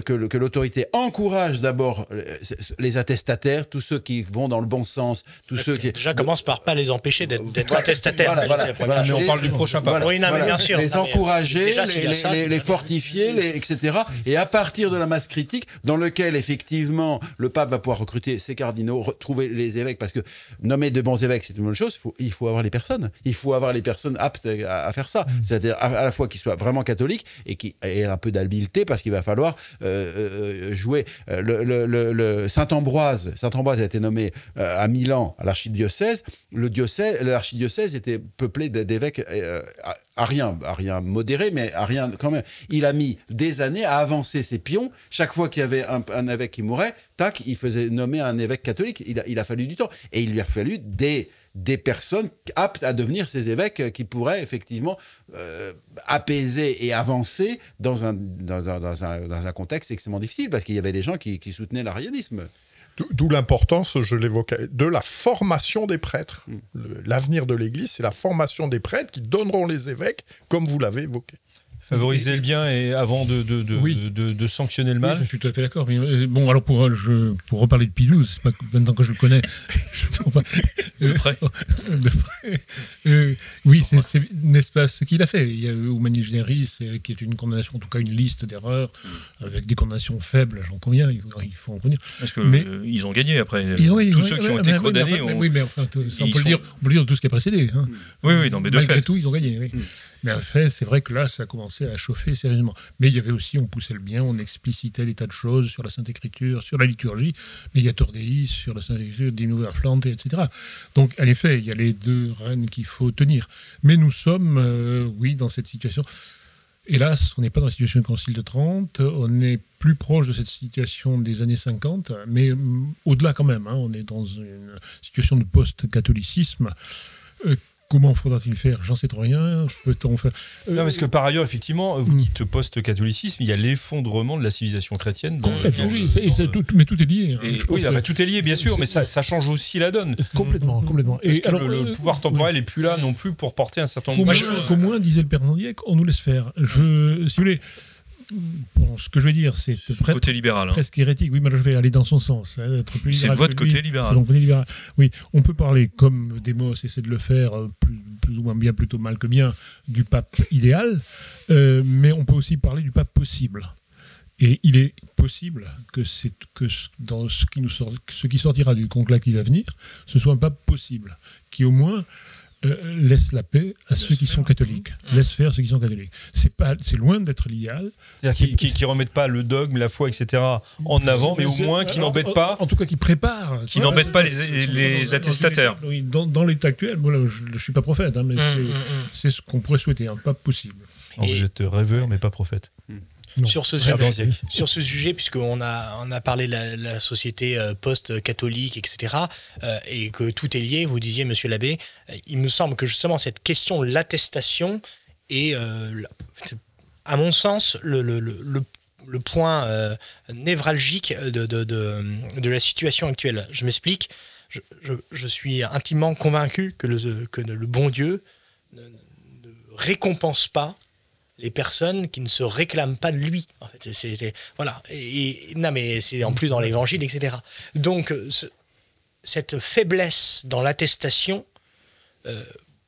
[SPEAKER 3] que l'autorité encourage d'abord les attestataires, tous ceux qui vont dans le bon sens, tous ceux qui...
[SPEAKER 4] Déjà, commence par pas les empêcher d'être attestataires.
[SPEAKER 1] Voilà, mais on parle du prochain pape.
[SPEAKER 4] Oui, non, mais bien sûr.
[SPEAKER 3] Les encourager, les fortifier, etc. Et à partir de la masse critique, dans lequel, effectivement, le pape va pouvoir recruter ses cardinaux, trouver les évêques, parce que nommer de bons évêques, c'est une bonne chose, il faut avoir les personnes. Il faut avoir les personnes aptes à faire ça. C'est-à-dire à la fois qu'ils soient vraiment catholiques et qui aient un peu d'habileté, parce qu'il va falloir joué. Saint-Ambroise a été nommé à Milan, à l'archidiocèse. L'archidiocèse était peuplé d'évêques ariens modérés, mais ariens quand même. Il a mis des années à avancer ses pions. Chaque fois qu'il y avait un évêque qui mourait, tac, il faisait nommer un évêque catholique. Il a fallu du temps. Et il lui a fallu des personnes aptes à devenir ces évêques qui pourraient effectivement apaiser et avancer dans un contexte extrêmement difficile, parce qu'il y avait des gens qui soutenaient l'arianisme.
[SPEAKER 5] D'où l'importance, je l'évoquais, de la formation des prêtres. L'avenir de l'Église, c'est la formation des prêtres qui donneront les évêques, comme vous l'avez évoqué.
[SPEAKER 1] Favoriser le bien et avant de sanctionner le mal.
[SPEAKER 2] Oui, je suis tout à fait d'accord. Bon, alors pour reparler de Pie XII, c'est pas maintenant que je le connais.
[SPEAKER 1] De près.
[SPEAKER 2] Oui, c'est n'est-ce pas ce qu'il a fait. Il y a Humani Generis, qui est une condamnation, en tout cas une liste d'erreurs, avec des condamnations faibles, j'en conviens, il faut en convenir.
[SPEAKER 1] Parce que ils ont gagné après. Tous ceux qui ont été condamnés.
[SPEAKER 2] Oui, mais enfin, on peut le dire de tout ce qui a précédé. Hein.
[SPEAKER 1] Oui, non, mais de
[SPEAKER 2] malgré
[SPEAKER 1] fait.
[SPEAKER 2] tout, ils ont gagné. Oui. Mais en fait, c'est vrai que là, ça a commencé à chauffer sérieusement. Mais il y avait aussi, on poussait le bien, on explicitait des tas de choses sur la Sainte Écriture, sur la liturgie, Mediator Dei, sur la Sainte Écriture, Dino Afflante, etc. Donc, en effet, il y a les deux rênes qu'il faut tenir. Mais nous sommes, oui, dans cette situation. Hélas, on n'est pas dans la situation du Concile de Trente, on est plus proche de cette situation des années 50, mais au-delà quand même, hein, on est dans une situation de post-catholicisme. Comment faudra-t-il faire? J'en sais trop rien. Peut-on faire
[SPEAKER 1] Non, parce que par ailleurs, effectivement, vous dites post-catholicisme, il y a l'effondrement de la civilisation chrétienne.
[SPEAKER 2] Oui, mais tout est lié. Hein,
[SPEAKER 1] tout est lié, bien sûr, mais ça change aussi la donne.
[SPEAKER 2] Complètement.
[SPEAKER 1] Parce que le pouvoir temporel n'est plus là non plus pour porter un certain nombre de choses.
[SPEAKER 2] Qu'au moins, disait le Père Zandiek, on nous laisse faire. Si vous voulez... Bon, ce que je vais dire, c'est
[SPEAKER 1] côté libéral,
[SPEAKER 2] presque hérétique. Oui, mais là, je vais aller dans son sens.
[SPEAKER 1] C'est votre côté libéral.
[SPEAKER 2] Oui, on peut parler, comme Démos essaie de le faire, plus ou moins bien, plutôt mal que bien, du pape idéal, mais on peut aussi parler du pape possible. Et il est possible que dans ce qui sortira du conclave qui va venir, ce soit un pape possible, qui au moins laisse la paix à ceux qui sont catholiques. Laisse faire ceux qui sont catholiques. C'est loin d'être l'idéal.
[SPEAKER 1] C'est-à-dire qu'ils ne remettent pas le dogme, la foi, etc. en avant, mais au moins qu'ils n'embêtent pas.
[SPEAKER 2] En tout cas, qu'ils préparent.
[SPEAKER 1] Qui n'embêtent pas les attestataires.
[SPEAKER 2] Oui, dans l'état actuel, moi, je ne suis pas prophète, hein, mais c'est ce qu'on pourrait souhaiter, un pape possible.
[SPEAKER 1] Vous êtes rêveur, mais pas prophète.
[SPEAKER 4] Sur ce sujet, puisqu'on a parlé de la société post-catholique, etc., et que tout est lié, vous disiez, monsieur l'abbé, il me semble que justement cette question de l'attestation est, à mon sens, le point névralgique de la situation actuelle. Je m'explique, je suis intimement convaincu que le bon Dieu ne récompense pas les personnes qui ne se réclament pas de lui. En fait, voilà. Non, mais c'est en plus dans l'évangile, etc. Donc, cette faiblesse dans l'attestation,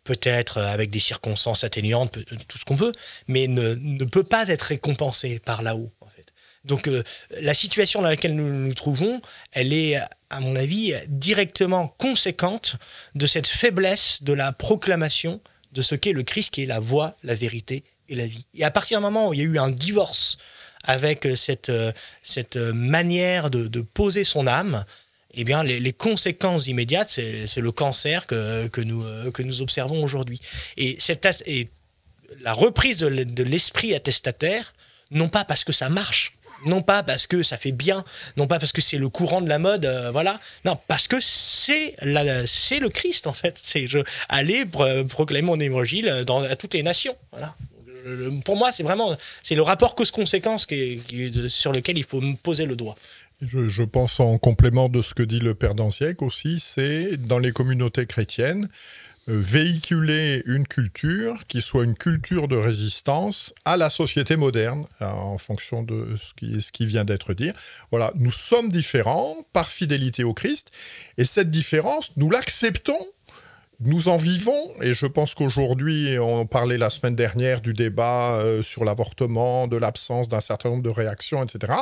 [SPEAKER 4] peut-être avec des circonstances atténuantes, tout ce qu'on veut, mais ne peut pas être récompensée par là-haut. En fait. Donc, la situation dans laquelle nous nous trouvons, elle est, à mon avis, directement conséquente de cette faiblesse de la proclamation de ce qu'est le Christ, qui est la voie, la vérité et la vie. Et à partir du moment où il y a eu un divorce avec cette manière de poser son âme, eh bien les conséquences immédiates, c'est le cancer que nous observons aujourd'hui. Et la reprise de l'esprit attestataire, non pas parce que ça marche, non pas parce que ça fait bien, non pas parce que c'est le courant de la mode, voilà. Non, parce que c'est le Christ, en fait. Aller proclamer mon évangile à toutes les nations, voilà. Pour moi, c'est le rapport cause-conséquence sur lequel il faut me poser le doigt.
[SPEAKER 5] Je pense en complément de ce que dit le Père Danziec aussi, c'est dans les communautés chrétiennes, véhiculer une culture qui soit une culture de résistance à la société moderne, en fonction de ce qui vient d'être dit. Voilà, nous sommes différents par fidélité au Christ, et cette différence, nous l'acceptons Nous en vivons, et je pense qu'aujourd'hui, on parlait la semaine dernière du débat sur l'avortement, de l'absence d'un certain nombre de réactions, etc.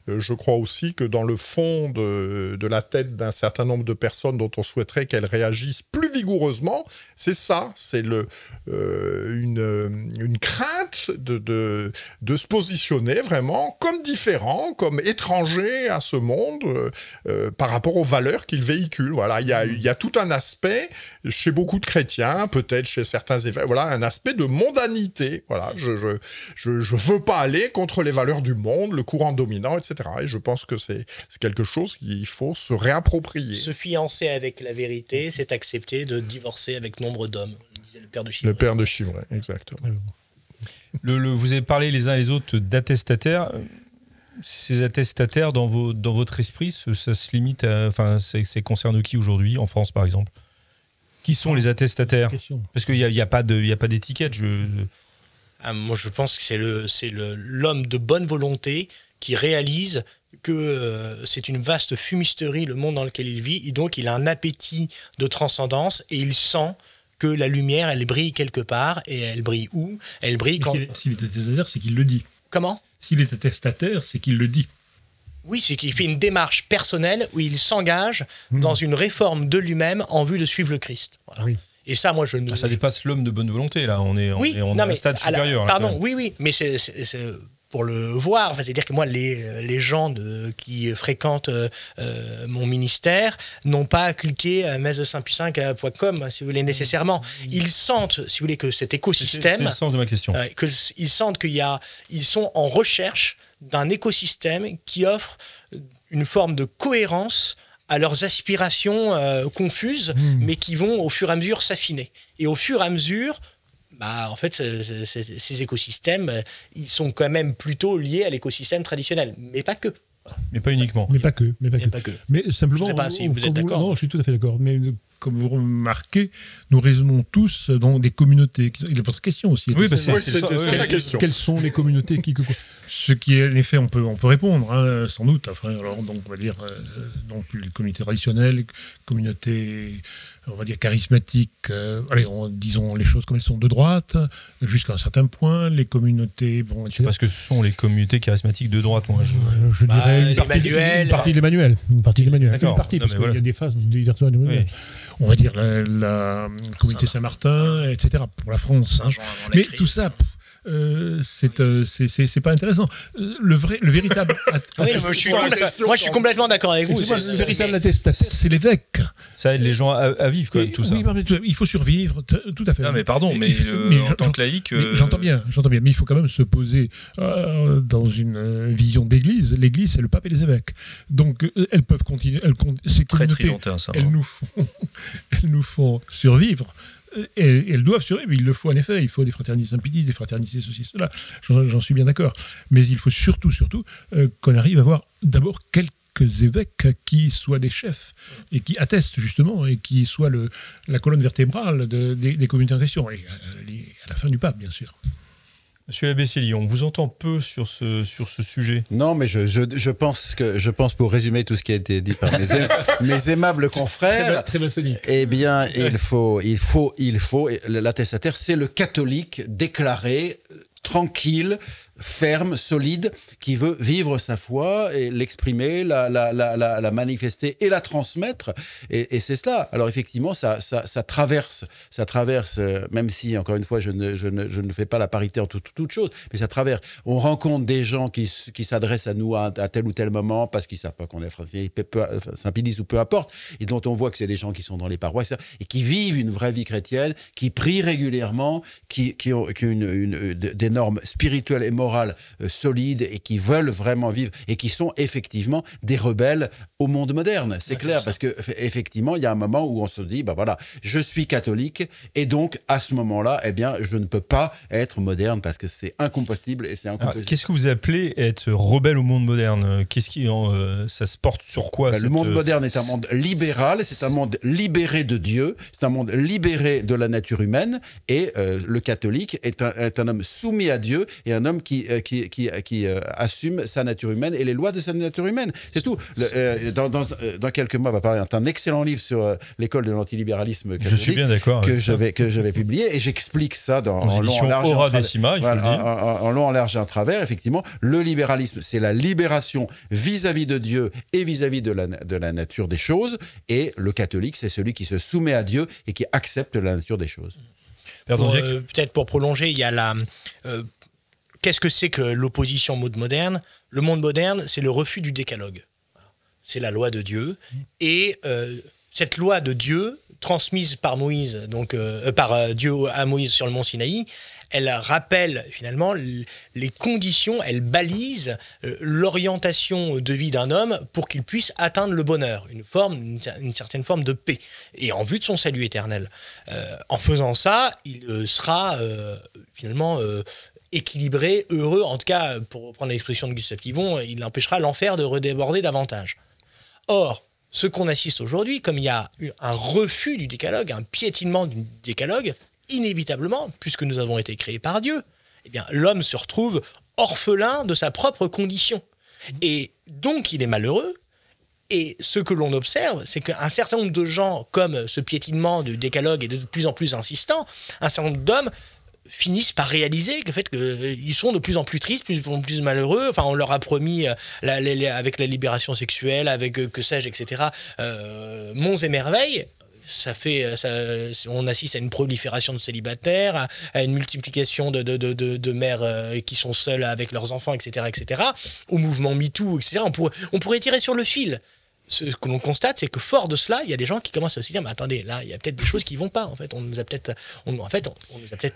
[SPEAKER 5] Je crois aussi que dans le fond de la tête d'un certain nombre de personnes dont on souhaiterait qu'elles réagissent plus vigoureusement, c'est ça, c'est une crainte de se positionner vraiment comme différent, comme étranger à ce monde par rapport aux valeurs qu'il véhicule. Voilà, il y a tout un aspect chez beaucoup de chrétiens, peut-être chez certains évêques, voilà, un aspect de mondanité. Voilà, je veux pas aller contre les valeurs du monde, le courant dominant, etc. Et je pense que c'est quelque chose qu'il faut se réapproprier.
[SPEAKER 4] Se fiancer avec la vérité, c'est accepter de divorcer avec nombre d'hommes, disait le père de Chivray.
[SPEAKER 5] Le père de Chivray, exactement.
[SPEAKER 1] Vous avez parlé les uns et les autres d'attestataires. Ces attestataires, dans votre esprit, ça se limite à... Enfin, ça concerne qui aujourd'hui, en France, par exemple? Qui sont les attestataires? Parce qu'il n'y a pas d'étiquette.
[SPEAKER 4] Moi, je pense que c'est l'homme de bonne volonté qui réalise que c'est une vaste fumisterie, le monde dans lequel il vit, et donc il a un appétit de transcendance, et il sent que la lumière, elle brille quelque part, et elle brille où? Elle brille quand...
[SPEAKER 2] S'il est attestataire, c'est qu'il le dit.
[SPEAKER 4] Comment?
[SPEAKER 2] S'il est attestataire, c'est qu'il le dit.
[SPEAKER 4] Oui, c'est qu'il fait une démarche personnelle où il s'engage dans une réforme de lui-même en vue de suivre le Christ. Voilà. Oui. Et ça, moi,
[SPEAKER 1] ça dépasse l'homme de bonne volonté, là. On est à un stade supérieur.
[SPEAKER 4] Pardon, oui, mais c'est pour le voir. Enfin, c'est-à-dire que moi, les gens qui fréquentent mon ministère n'ont pas cliqué à messe-de-saint-pie-5.com, si vous voulez, nécessairement. Ils sentent, si vous voulez, que cet écosystème...
[SPEAKER 1] C'est le sens de ma question.
[SPEAKER 4] Ils sentent ils sont en recherche d'un écosystème qui offre une forme de cohérence à leurs aspirations confuses, mais qui vont au fur et à mesure s'affiner. Et au fur et à mesure, en fait, ces écosystèmes, ils sont quand même plutôt liés à l'écosystème traditionnel, mais pas que.
[SPEAKER 1] Mais pas uniquement.
[SPEAKER 2] Mais pas que. Mais simplement...
[SPEAKER 4] Je ne sais pas si vous êtes d'accord.
[SPEAKER 2] Non, je suis tout à fait d'accord. Mais comme vous remarquez, nous raisonnons tous dans des communautés. Il est votre question aussi.
[SPEAKER 1] Oui, c'est
[SPEAKER 5] la question.
[SPEAKER 2] Quelles sont les communautés Ce qui est, en effet, on peut répondre, sans doute. Enfin, alors, donc, on va dire donc, les communautés traditionnelles, communautés, on va dire, charismatiques, disons les choses comme elles sont, de droite, jusqu'à un certain point, les communautés... Bon,
[SPEAKER 1] je ne sais pas ce que sont les communautés charismatiques de droite, moi.
[SPEAKER 2] Je dirais une partie de l'Emmanuel. Une partie, parce qu'il y a des phases diverses. Oui. On va dire la communauté Saint-Martin, etc. pour la France. Mais tout ça, c'est pas intéressant. Le véritable.
[SPEAKER 4] Moi, je suis complètement d'accord avec vous.
[SPEAKER 2] Le véritable attestataire, c'est l'évêque.
[SPEAKER 1] Ça aide les gens à vivre, quand même, tout ça.
[SPEAKER 2] Oui, il faut survivre, tout à fait.
[SPEAKER 1] Non, mais pardon, mais en tant que laïc.
[SPEAKER 2] J'entends bien, mais il faut quand même se poser dans une vision d'église. L'église, c'est le pape et les évêques. Donc, elles peuvent continuer. Ces communautés, elles nous font survivre. Et elles doivent survivre, il le faut en effet, il faut des fraternités Saint-Pédis, des fraternités ceci, cela, j'en suis bien d'accord. Mais il faut surtout qu'on arrive à avoir d'abord quelques évêques qui soient des chefs et qui attestent justement et qui soient la colonne vertébrale des communautés en question, et à la fin du pape, bien sûr.
[SPEAKER 1] Monsieur Labessély, on vous entend peu sur ce sujet.
[SPEAKER 3] Non, mais je pense pour résumer tout ce qui a été dit par mes aimables confrères,
[SPEAKER 2] très maçonnique.
[SPEAKER 3] Eh bien, il faut l'attestataire, c'est le catholique déclaré, tranquille, ferme, solide, qui veut vivre sa foi et l'exprimer, la manifester et la transmettre. Et c'est cela. Alors effectivement, ça traverse, même si, encore une fois, je ne fais pas la parité en toute chose, mais ça traverse. On rencontre des gens qui s'adressent à nous à tel ou tel moment parce qu'ils ne savent pas qu'on est Saint-Pédis ou peu importe, et dont on voit que c'est des gens qui sont dans les paroisses et qui vivent une vraie vie chrétienne, qui prient régulièrement, qui ont des normes spirituelles et morales solides et qui veulent vraiment vivre et qui sont effectivement des rebelles au monde moderne. C'est clair, parce que effectivement, il y a un moment où on se dit, voilà, je suis catholique et donc à ce moment-là, eh bien, je ne peux pas être moderne parce que c'est incompatible et c'est incompatible.
[SPEAKER 1] Qu'est-ce que vous appelez être rebelle au monde moderne? Ça se porte sur quoi?
[SPEAKER 3] Le monde moderne est un monde libéral, c'est un monde libéré de Dieu, c'est un monde libéré de la nature humaine, et le catholique est un homme soumis à Dieu et un homme qui qui assume sa nature humaine et les lois de sa nature humaine. C'est tout. Dans quelques mois, on va parler d'un excellent livre sur l'école de l'antilibéralisme catholique.
[SPEAKER 1] Je suis bien d'accord.
[SPEAKER 3] Que je vais publier, et j'explique ça en long, en large et
[SPEAKER 1] en
[SPEAKER 3] long, en large et en travers. Effectivement, le libéralisme, c'est la libération vis-à-vis de Dieu et vis-à-vis de la nature des choses, et le catholique, c'est celui qui se soumet à Dieu et qui accepte la nature des choses.
[SPEAKER 4] Peut-être pour prolonger, il y a qu'est-ce que c'est que l'opposition au monde moderne ? Le monde moderne, c'est le refus du décalogue. C'est la loi de Dieu. Et cette loi de Dieu, transmise par Moïse, par Dieu à Moïse sur le mont Sinaï, elle rappelle finalement les conditions, elle balise l'orientation de vie d'un homme pour qu'il puisse atteindre le bonheur, une certaine forme de paix, et en vue de son salut éternel. En faisant ça, il sera finalement équilibré, heureux, en tout cas, pour reprendre l'expression de Gustave Thibon, il empêchera l'enfer de redéborder davantage. Or, ce qu'on assiste aujourd'hui, comme il y a un refus du décalogue, un piétinement du décalogue, inévitablement, puisque nous avons été créés par Dieu, eh bien, l'homme se retrouve orphelin de sa propre condition. Et donc, il est malheureux. Et ce que l'on observe, c'est qu'un certain nombre de gens, comme ce piétinement du décalogue est de plus en plus insistant, un certain nombre d'hommes finissent par réaliser que, qu'ils sont de plus en plus tristes, de plus en plus malheureux. Enfin, on leur a promis, avec la libération sexuelle, avec que sais-je, etc., monts et merveilles. On assiste à une prolifération de célibataires, à une multiplication de mères qui sont seules avec leurs enfants, etc., au mouvement MeToo, etc. On pourrait tirer sur le fil. Ce que l'on constate, c'est que fort de cela, il y a des gens qui commencent à se dire, mais attendez, là, il y a peut-être des choses qui ne vont pas. En fait, on nous a peut-être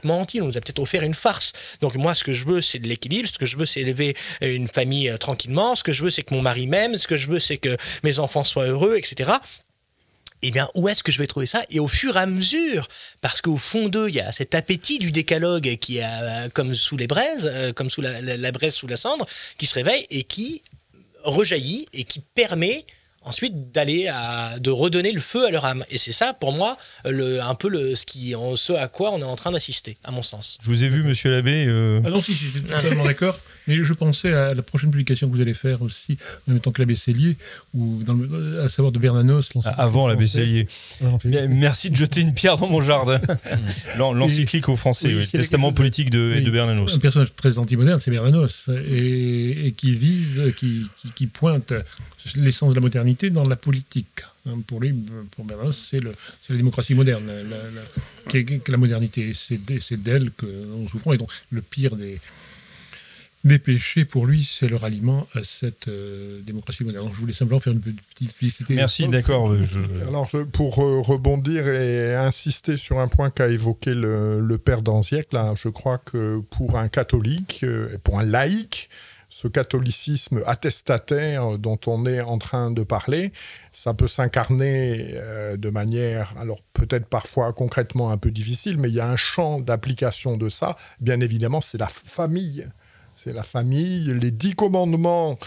[SPEAKER 4] menti, on nous a peut-être offert une farce. Donc moi, ce que je veux, c'est de l'équilibre. Ce que je veux, c'est élever une famille tranquillement. Ce que je veux, c'est que mon mari m'aime. Ce que je veux, c'est que mes enfants soient heureux, etc. Eh bien, où est-ce que je vais trouver ça ? Et au fur et à mesure, parce qu'au fond d'eux, il y a cet appétit du décalogue qui est comme sous les braises, comme sous la braise sous la cendre, qui se réveille et qui rejaillit et qui permet ensuite de redonner le feu à leur âme. Et c'est ça, pour moi, ce à quoi on est en train d'assister, à mon sens.
[SPEAKER 1] Je vous ai vu, monsieur l'abbé...
[SPEAKER 2] Ah non, si, j'étais totalement d'accord. Mais je pensais à la prochaine publication que vous allez faire aussi, en même temps que l'abbé Sellier, à savoir de Bernanos.
[SPEAKER 1] Avant l'abbé Sellier. Merci de jeter une pierre dans mon jardin. L'encyclique aux Français, le testament politique de Bernanos.
[SPEAKER 2] Un personnage très anti-moderne, c'est Bernanos, et qui pointe l'essence de la modernité dans la politique. Pour lui, pour Bernanos, c'est la démocratie moderne, la modernité. C'est d'elle que nous souffrons. Et donc, le pire des péchés, pour lui, c'est le ralliement à cette démocratie moderne. Je voulais simplement faire une petite publicité.
[SPEAKER 1] Merci, d'accord.
[SPEAKER 5] Alors, pour rebondir et insister sur un point qu'a évoqué le père Danziec, là, je crois que pour un catholique, pour un laïc, ce catholicisme attestataire dont on est en train de parler, ça peut s'incarner de manière, alors peut-être parfois concrètement un peu difficile, mais il y a un champ d'application de ça. Bien évidemment, c'est la famille. C'est la famille, les 10 commandements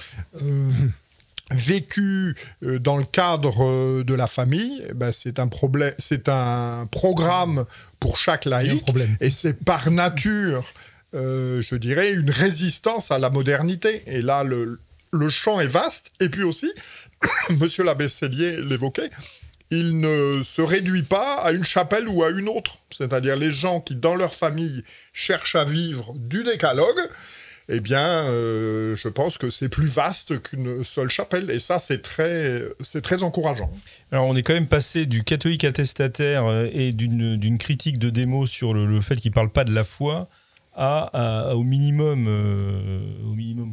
[SPEAKER 5] vécus dans le cadre de la famille. C'est un programme pour chaque laïc, et c'est par nature, je dirais, une résistance à la modernité. Et là, le champ est vaste. Et puis aussi, monsieur l'abbé Sellier l'évoquait, il ne se réduit pas à une chapelle ou à une autre. C'est-à-dire les gens qui, dans leur famille, cherchent à vivre du décalogue, eh bien, je pense que c'est plus vaste qu'une seule chapelle. Et ça, c'est très encourageant.
[SPEAKER 1] Alors, on est quand même passé du catholique attestataire et d'une critique de démo sur le fait qu'il ne parle pas de la foi au minimum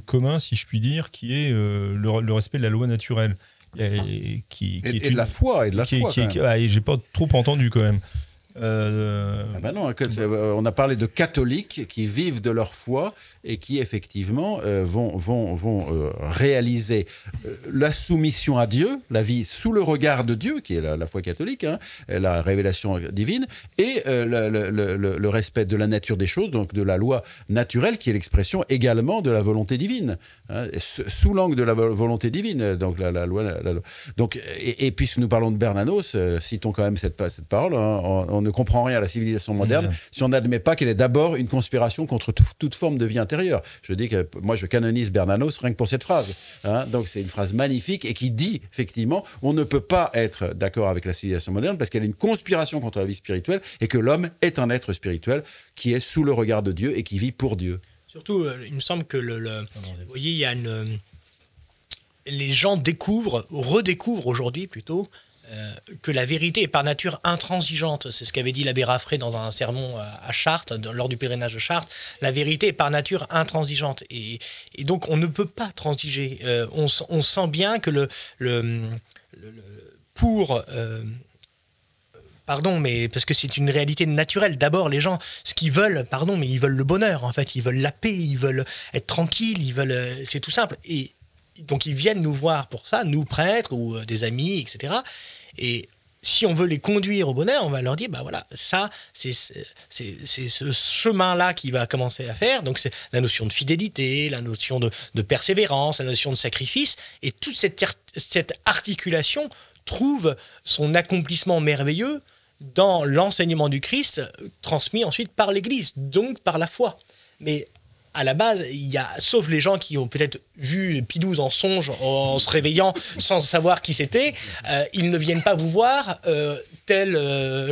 [SPEAKER 1] commun, si je puis dire, qui est le respect de la loi naturelle. Et
[SPEAKER 3] de la foi.
[SPEAKER 1] J'ai pas trop entendu quand même.
[SPEAKER 3] Non, on a parlé de catholiques qui vivent de leur foi et qui effectivement vont réaliser la soumission à Dieu, la vie sous le regard de Dieu, qui est la foi catholique, la révélation divine, et le respect de la nature des choses, donc de la loi naturelle, qui est l'expression également de la volonté divine, sous l'angle de la volonté divine, donc la loi. Donc, et puisque nous parlons de Bernanos, citons quand même cette parole, on ne comprend rien à la civilisation moderne si on n'admet pas qu'elle est d'abord une conspiration contre toute forme de vie intérieure. Je dis que moi, je canonise Bernanos rien que pour cette phrase. Hein. Donc, c'est une phrase magnifique et qui dit, effectivement, on ne peut pas être d'accord avec la civilisation moderne parce qu'elle est une conspiration contre la vie spirituelle et que l'homme est un être spirituel qui est sous le regard de Dieu et qui vit pour Dieu.
[SPEAKER 4] Surtout, il me semble que vous voyez, il y a les gens redécouvrent aujourd'hui plutôt, que la vérité est par nature intransigeante. C'est ce qu'avait dit l'abbé Raffray dans un sermon à Chartres, lors du pèlerinage de Chartres. La vérité est par nature intransigeante. Et donc, on ne peut pas transiger. On sent bien que pardon, mais parce que c'est une réalité naturelle. D'abord, les gens, ce qu'ils veulent, mais ils veulent le bonheur, en fait. Ils veulent la paix, ils veulent être tranquilles, c'est tout simple. Et donc, ils viennent nous voir pour ça, nous prêtres ou des amis, etc. Et si on veut les conduire au bonheur, on va leur dire, voilà, ça, c'est ce chemin-là qui va commencer à faire. Donc, c'est la notion de fidélité, la notion de persévérance, la notion de sacrifice. Et toute cette articulation trouve son accomplissement merveilleux dans l'enseignement du Christ, transmis ensuite par l'Église, donc par la foi. Mais à la base, sauf les gens qui ont peut-être vu Pie XII en songe en se réveillant sans savoir qui c'était, ils ne viennent pas vous voir, tel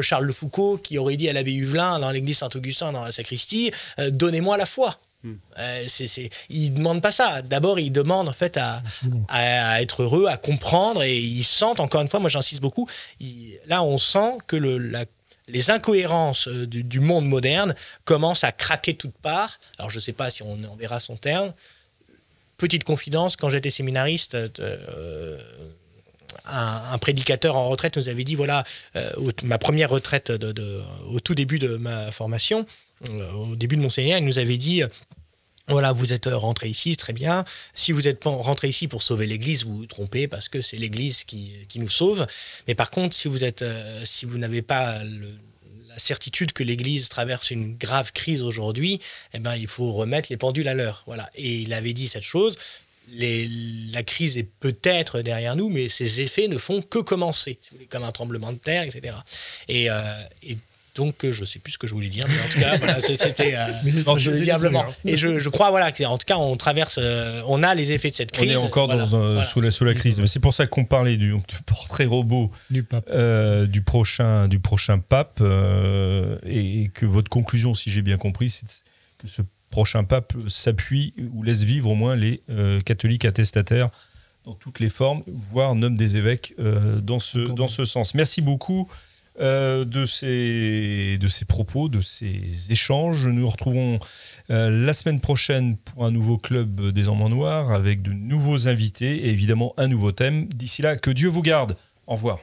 [SPEAKER 4] Charles de Foucault qui aurait dit à l'abbé Huvelin dans l'église Saint-Augustin dans la sacristie, donnez-moi la foi. Ils ne demandent pas ça. D'abord, ils demandent en fait à être heureux, à comprendre, et ils sentent, encore une fois, moi j'insiste beaucoup, là on sent que les incohérences du monde moderne commencent à craquer de toutes parts. Alors, je ne sais pas si on en verra son terme. Petite confidence, quand j'étais séminariste, un prédicateur en retraite nous avait dit, voilà, ma première retraite au tout début de ma formation, au début de mon séminaire, il nous avait dit... Voilà, vous êtes rentré ici, très bien. Si vous êtes rentré ici pour sauver l'Église, vous vous trompez parce que c'est l'Église qui nous sauve. Mais par contre, si vous n'avez pas la certitude que l'Église traverse une grave crise aujourd'hui, il faut remettre les pendules à l'heure. Voilà. Et il avait dit cette chose. La crise est peut-être derrière nous, mais ses effets ne font que commencer, si vous voulez, comme un tremblement de terre, etc. Et donc, je ne sais plus ce que je voulais dire, mais en tout cas, voilà, c'était je le dis humblement. Et je crois, voilà, qu'en tout cas, on traverse, on a les effets de cette crise.
[SPEAKER 1] On est encore sous la crise. C'est pour ça qu'on parlait du portrait robot du prochain pape, et que votre conclusion, si j'ai bien compris, c'est que ce prochain pape s'appuie ou laisse vivre au moins les catholiques attestataires dans toutes les formes, voire nomme des évêques dans ce sens. Merci beaucoup. De ces propos, de ces échanges. Nous nous retrouvons la semaine prochaine pour un nouveau club des Hommes en Noir avec de nouveaux invités et évidemment un nouveau thème. D'ici là, que Dieu vous garde. Au revoir.